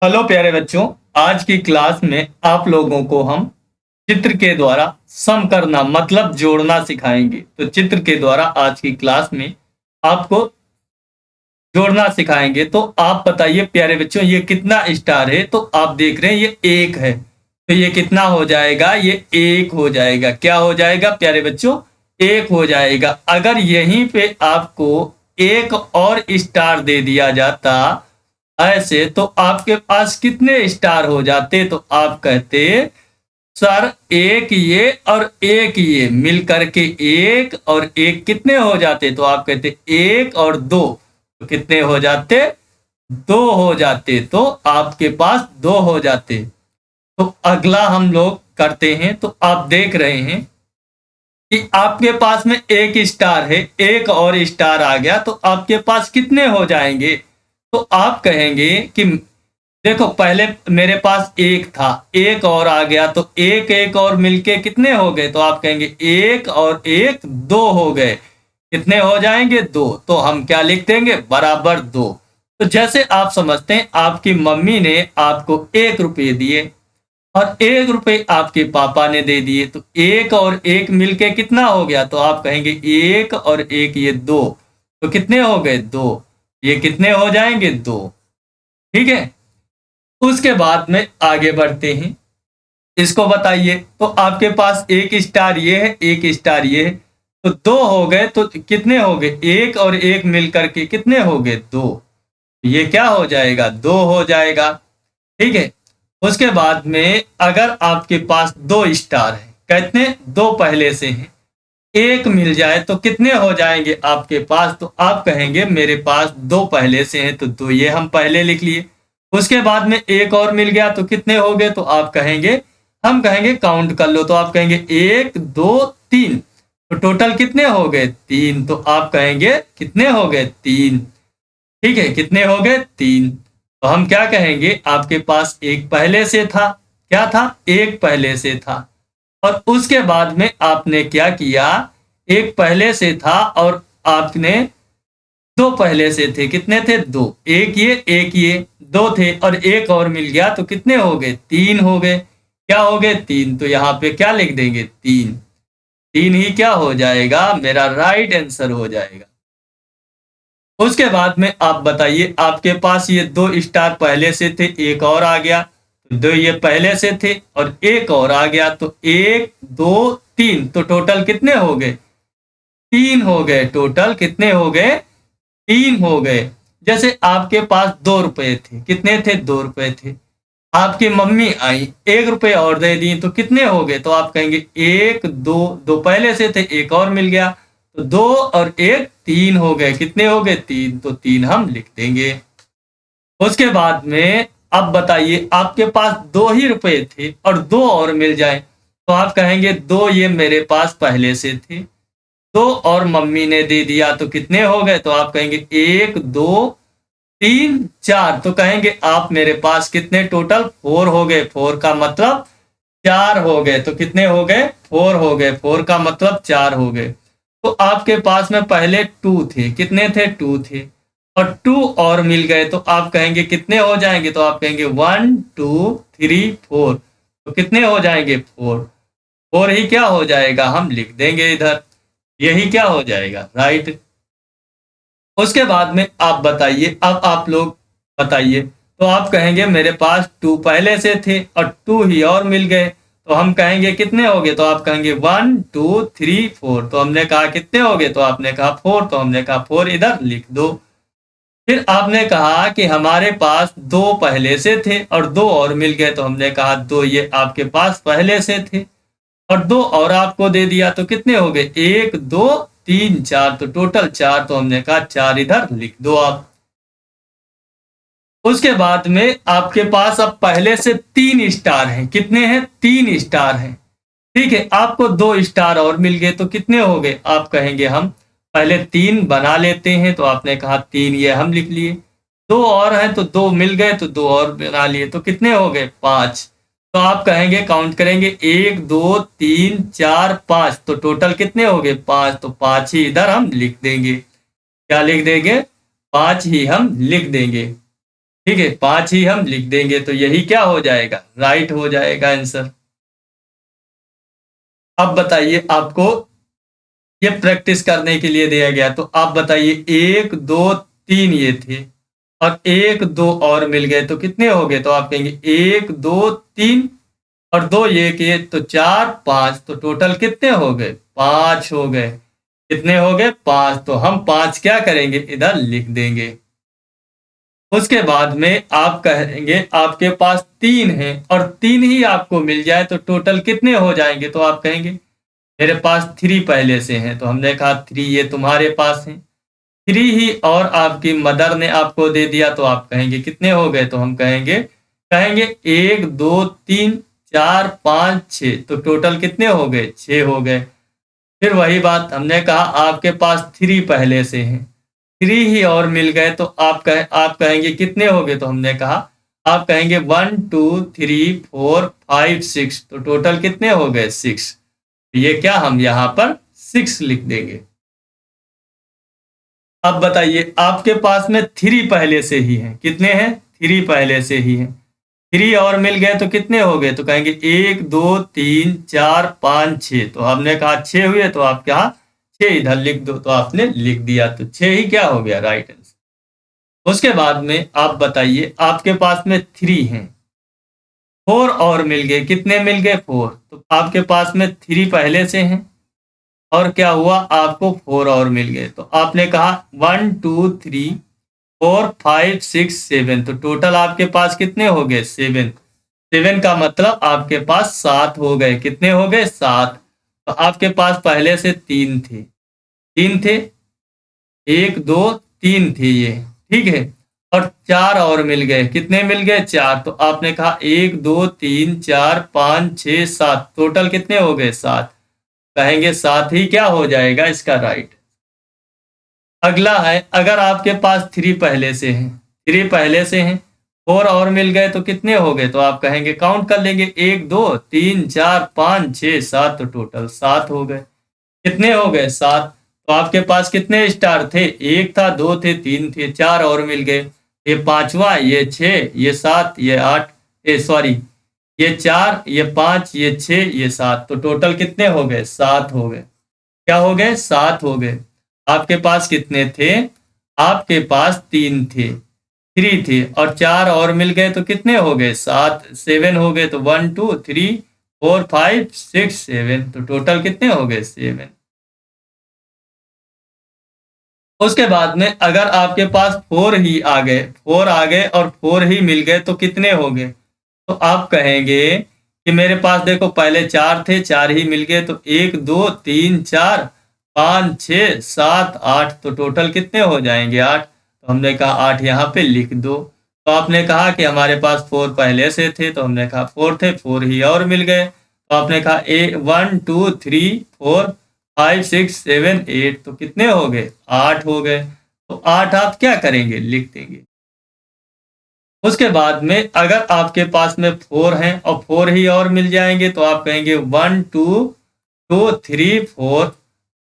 Hello प्यारे बच्चों। आज की क्लास में आप लोगों को हम चित्र के द्वारा सम करना मतलब जोड़ना सिखाएंगे। तो चित्र के द्वारा आज की क्लास में आपको जोड़ना सिखाएंगे। तो आप बताइए प्यारे बच्चों, ये कितना स्टार है? तो आप देख रहे हैं ये एक है, तो ये कितना हो जाएगा? ये एक हो जाएगा। क्या हो जाएगा प्यारे बच्चों? एक हो जाएगा। अगर यहीं पे आपको एक और स्टार दे दिया जाता ऐसे, तो आपके पास कितने स्टार हो जाते? तो आप कहते सर एक ये और एक ये मिल करके एक और एक कितने हो जाते? तो आप कहते एक और दो, तो कितने हो जाते? दो हो जाते। तो आपके पास दो हो जाते। तो अगला हम लोग करते हैं। तो आप देख रहे हैं कि आपके पास में एक स्टार है, एक और स्टार आ गया, तो आपके पास कितने हो जाएंगे? तो आप कहेंगे कि देखो पहले मेरे पास एक था, एक और आ गया, तो एक एक और मिलके कितने हो गए? तो आप कहेंगे एक और एक दो हो गए। कितने हो जाएंगे? दो। तो हम क्या लिख देंगे? बराबर दो। तो जैसे आप समझते हैं, आपकी मम्मी ने आपको 1 रुपये दिए और 1 रुपये आपके पापा ने दे दिए, तो एक और एक मिलके कितना हो गया? तो आप कहेंगे एक और एक ये दो, तो कितने हो गए? दो। ये कितने हो जाएंगे? दो। ठीक है। उसके बाद में आगे बढ़ते हैं। इसको बताइए। तो आपके पास एक स्टार ये है, एक स्टार ये है, तो दो हो गए। तो कितने हो गए? एक और एक मिलकर के कितने हो गए? दो। ये क्या हो जाएगा? दो हो जाएगा। ठीक है। उसके बाद में अगर आपके पास दो स्टार है, कितने? दो पहले से हैं, एक मिल जाए तो कितने हो जाएंगे आपके पास? तो आप कहेंगे मेरे पास दो पहले से हैं, तो दो ये हम पहले लिख लिए। उसके बाद में एक और मिल गया तो कितने हो गए? तो आप कहेंगे, हम कहेंगे काउंट कर लो। तो आप कहेंगे एक दो तीन, तो टोटल कितने हो गए? तीन। तो आप कहेंगे कितने हो गए? तीन। ठीक है। कितने हो गए? तीन। तो हम क्या कहेंगे? आपके पास एक पहले से था। क्या था? एक पहले से था। और उसके बाद में आपने क्या किया? एक पहले से था और आपने दो पहले से थे। कितने थे? दो। एक ये दो थे और एक और मिल गया, तो कितने हो गए? तीन हो गए। क्या हो गए? तीन। तो यहाँ पे क्या लिख देंगे? तीन। तीन ही क्या हो जाएगा? मेरा राइट आंसर हो जाएगा। उसके बाद में आप बताइए, आपके पास ये दो स्टार पहले से थे, एक और आ गया, तो दो ये पहले से थे और एक और आ गया, तो एक दो तीन, तो टोटल कितने हो गए? तीन हो गए। टोटल कितने हो गए? तीन हो गए। जैसे आपके पास 2 रुपए थे। कितने थे? 2 रुपए थे। आपकी मम्मी आई, 1 रुपये और दे दी, तो कितने हो गए? तो आप कहेंगे एक दो, दो पहले से थे, एक और मिल गया, तो दो और एक तीन हो गए। कितने हो गए? तीन। तो तीन हम लिख देंगे। उसके बाद में अब बताइए, आपके पास 2 ही रुपए थे और दो और मिल जाए, तो आप कहेंगे दो ये मेरे पास पहले से थे, दो और मम्मी ने दे दिया, तो कितने हो गए? तो आप कहेंगे एक दो तीन चार, तो कहेंगे आप मेरे पास कितने? टोटल 4 हो गए। 4 का मतलब 4 हो गए। तो कितने हो गए? 4 हो गए। 4 का मतलब 4 हो गए। तो आपके पास में पहले 2 थे। कितने थे? 2 थे और 2 और मिल गए, तो आप कहेंगे कितने हो जाएंगे? तो आप कहेंगे 1 2 3 4, तो कितने हो जाएंगे? 4। 4 ही क्या हो जाएगा? हम लिख देंगे इधर। यही क्या हो जाएगा? राइट। उसके बाद में आप बताइए, अब आप लोग बताइए। तो आप कहेंगे मेरे पास 2 पहले से थे और 2 ही और मिल गए, तो हम कहेंगे कितने हो गए? तो आप कहेंगे 1 2 3 4, तो हमने कहा कितने हो गए? तो आपने कहा 4, तो हमने कहा 4 इधर लिख दो। फिर आपने कहा कि हमारे पास दो पहले से थे और दो और मिल गए, तो हमने कहा दो ये आपके पास पहले से थे और दो और आपको दे दिया, तो कितने हो गए? एक दो तीन चार, तो टोटल 4, तो हमने कहा 4 इधर लिख दो आप। उसके बाद में आपके पास अब पहले से 3 स्टार हैं। कितने हैं? 3 स्टार हैं। ठीक है। आपको 2 स्टार और मिल गए, तो कितने हो गए? आप कहेंगे हम पहले 3 बना लेते हैं, तो आपने कहा 3 ये हम लिख लिए। दो और हैं तो 2 मिल गए, तो 2 और बना लिए, तो कितने हो गए? 5। तो आप कहेंगे काउंट करेंगे 1 2 3 4 5, तो टोटल कितने हो गए? 5। तो 5 ही इधर हम लिख देंगे। क्या लिख देंगे? 5 ही हम लिख देंगे। ठीक है, 5 ही हम लिख देंगे तो यही क्या हो जाएगा, राइट हो जाएगा आंसर। अब बताइए, आपको ये प्रैक्टिस करने के लिए दिया गया, तो आप बताइए 1 2 3 ये थे और 1 2 और मिल गए तो कितने हो गए, तो आप कहेंगे 1 2 3 और 2 ये किए तो 4 5, तो टोटल कितने हो गए, 5 हो गए। कितने हो गए, 5, तो हम 5 क्या करेंगे, इधर लिख देंगे। उसके बाद में आप कहेंगे आपके पास 3 है और 3 ही आपको मिल जाए तो टोटल कितने हो जाएंगे, तो आप कहेंगे मेरे पास 3 पहले से हैं, तो हमने कहा 3 ये तुम्हारे पास है, 3 ही और आपकी मदर ने आपको दे दिया, तो आप कहेंगे कितने हो गए, तो हम कहेंगे कहेंगे 1 2 3 4 5 6, तो टोटल कितने हो गए, 6 हो गए। फिर वही बात, हमने कहा आपके पास 3 पहले से हैं, 3 ही और मिल गए तो आप कहेंगे कितने हो गए, तो हमने कहा आप कहेंगे 1 2 3 4 5 6, तो टोटल कितने हो गए, 6। ये क्या, हम यहाँ पर 6 लिख देंगे। अब बताइए आपके पास में 3 पहले से ही हैं, कितने हैं, 3 पहले से ही हैं, 3 और मिल गए तो कितने हो गए, तो कहेंगे 1 2 3 4 5 6, तो हमने कहा 6 हुए, तो आप क्या 6 इधर लिख दो, तो आपने लिख दिया, तो 6 ही क्या हो गया, राइट आंसर। उसके बाद में आप बताइए आपके पास में 3 हैं, 4 और मिल गए, कितने मिल गए, 4, तो आपके पास में 3 पहले से हैं और क्या हुआ, आपको 4 और मिल गए, तो आपने कहा 1 2 3 4 5 6 7, तो टोटल आपके पास कितने हो गए, 7। 7 का मतलब आपके पास 7 हो गए, कितने हो गए, 7। तो आपके पास पहले से 3 थे, 3 थे, 1 2 3 थे ये, ठीक है, और 4 और मिल गए, कितने मिल गए, 4, तो आपने कहा 1 2 3 4 5 6 7, टोटल कितने हो गए, 7। कहेंगे 7 ही क्या हो जाएगा इसका राइट। अगला है, अगर आपके पास 3 पहले से हैं, 3 पहले से हैं, 4 और मिल गए तो कितने हो गए, तो आप कहेंगे काउंट कर लेंगे 1 2 3 4 5 6 7, तो टोटल 7 हो गए। कितने हो गए, 7। तो आपके पास कितने स्टार थे, 1 था, 2 थे, 3 थे, 4 और मिल गए, ये 5वां, ये 6, ये 7, ये 8, ये सॉरी ये 4, ये 5, ये 6, ये 7, तो टोटल कितने हो गए, 7 हो गए। क्या हो गए, 7 हो गए। आपके पास कितने थे, आपके पास 3 थे, 3 थे और 4 और मिल गए तो कितने हो गए, 7, 7 हो गए, तो 1 2 3 4 5 6 7, तो टोटल कितने हो गए, 7। उसके बाद में अगर आपके पास 4 ही आ गए, 4 आ गए और 4 ही मिल गए तो कितने हो गए, तो आप कहेंगे कि मेरे पास देखो पहले 4 थे, 4 ही मिल गए, तो 1 2 3 4 5 6 7 8, तो टोटल कितने हो जाएंगे, 8। तो हमने कहा 8 यहाँ पे लिख दो। तो आपने कहा कि हमारे पास 4 पहले से थे, तो हमने कहा 4 थे, 4 ही और मिल गए, तो आपने कहा 1 2 3 4 5 6 7 8, तो कितने हो गए, 8 हो गए। तो 8 आप क्या करेंगे, लिख देंगे। उसके बाद में अगर आपके पास में 4 हैं और 4 ही और मिल जाएंगे तो आप कहेंगे 1 2 2 3 4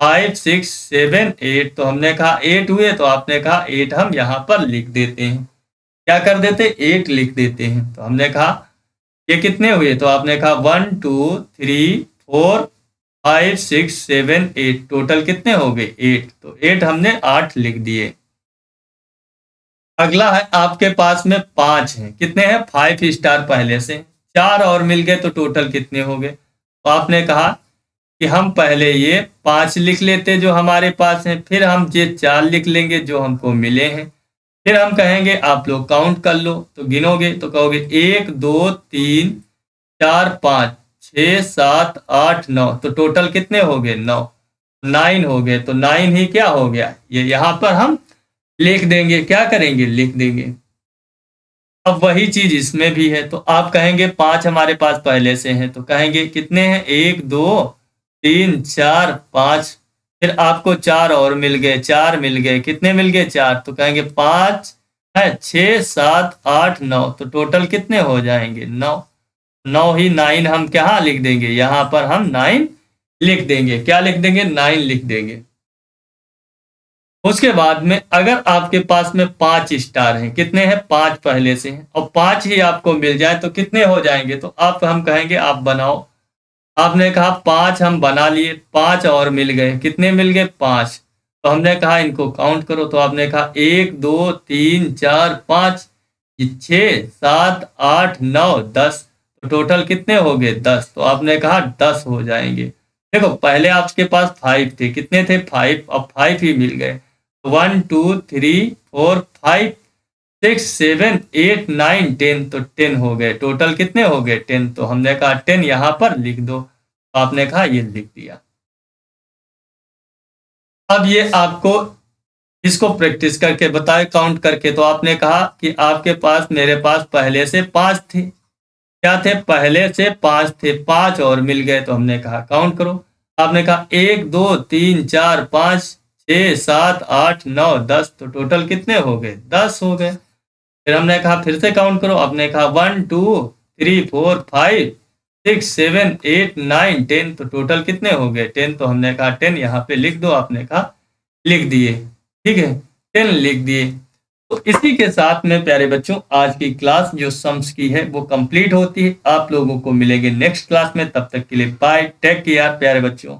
5 6 7 8, तो हमने कहा 8 हुए, तो आपने कहा 8 हम यहाँ पर लिख देते हैं। क्या कर देते, 8 लिख देते हैं। तो हमने कहा ये कितने हुए, तो आपने कहा 1 2 3 4 5 6 7 8, टोटल कितने हो गए, 8, तो 8 हमने 8 लिख दिए। अगला है आपके पास में 5 हैं, कितने हैं, 5 स्टार पहले से, 4 और मिल गए तो टोटल कितने हो गए। तो आपने कहा कि हम पहले ये 5 लिख लेते जो हमारे पास हैं, फिर हम ये 4 लिख लेंगे जो हमको मिले हैं, फिर हम कहेंगे आप लोग काउंट कर लो, तो गिनोगे तो कहोगे 1 2 3 4 5 6 7 8 9, तो टोटल कितने हो गए, 9, 9 हो गए। तो 9 ही क्या हो गया, ये यहाँ पर हम लिख देंगे, क्या करेंगे, लिख देंगे। अब वही चीज इसमें भी है, तो आप कहेंगे 5 हमारे पास पहले से हैं, तो कहेंगे कितने हैं, 1 2 3 4 5, फिर आपको 4 और मिल गए, 4 मिल गए, कितने मिल गए, 4, तो कहेंगे 5 है, 6 7 8 9, तो टोटल कितने हो जाएंगे, 9। 9 ही 9 हम क्या लिख देंगे, यहाँ पर हम 9 लिख देंगे, क्या लिख देंगे, 9 लिख देंगे। उसके बाद में अगर आपके पास में 5 स्टार हैं, कितने हैं? 5 पहले से हैं और 5 ही आपको मिल जाए तो कितने हो जाएंगे? तो आप हम कहेंगे आप बनाओ। आपने कहा 5 हम बना लिए, 5 और मिल गए, कितने मिल गए? 5। तो हमने कहा इनको काउंट करो, तो आपने कहा 1 2 3 4 5, ये 6 7 8 9 10, तो टोटल कितने हो गए? 10। तो आपने कहा 10 हो जाएंगे। देखो पहले आपके पास 5 थे, कितने थे? 5, अब 5 ही मिल गए। 1 2 3 4 5 6 7 8 9 10, तो 10 हो गए। टोटल कितने हो गए? 10। तो हमने कहा 10 यहाँ पर लिख दो, तो आपने कहा ये लिख दिया। अब ये आपको इसको प्रैक्टिस करके बताए काउंट करके। तो आपने कहा कि आपके पास, मेरे पास पहले से 5 थे, क्या थे? पहले से 5 थे, 5 और मिल गए। तो हमने कहा काउंट करो। आपने कहा 1 2 3 4 5 6 7 8 9 10, तो टोटल कितने हो गए? 10 हो गए। फिर हमने कहा फिर से काउंट करो। आपने कहा 1 2 3 4 5 6 7 8 9 10, तो टोटल कितने हो गए? 10। तो हमने कहा 10 यहाँ पे लिख दो। आपने कहा लिख दिए, ठीक है, 10 लिख दिए। तो इसी के साथ में प्यारे बच्चों आज की क्लास जो सम्स की है वो कंप्लीट होती है। आप लोगों को मिलेंगे नेक्स्ट क्लास में, तब तक के लिए बाय, टेक केयर प्यारे बच्चों।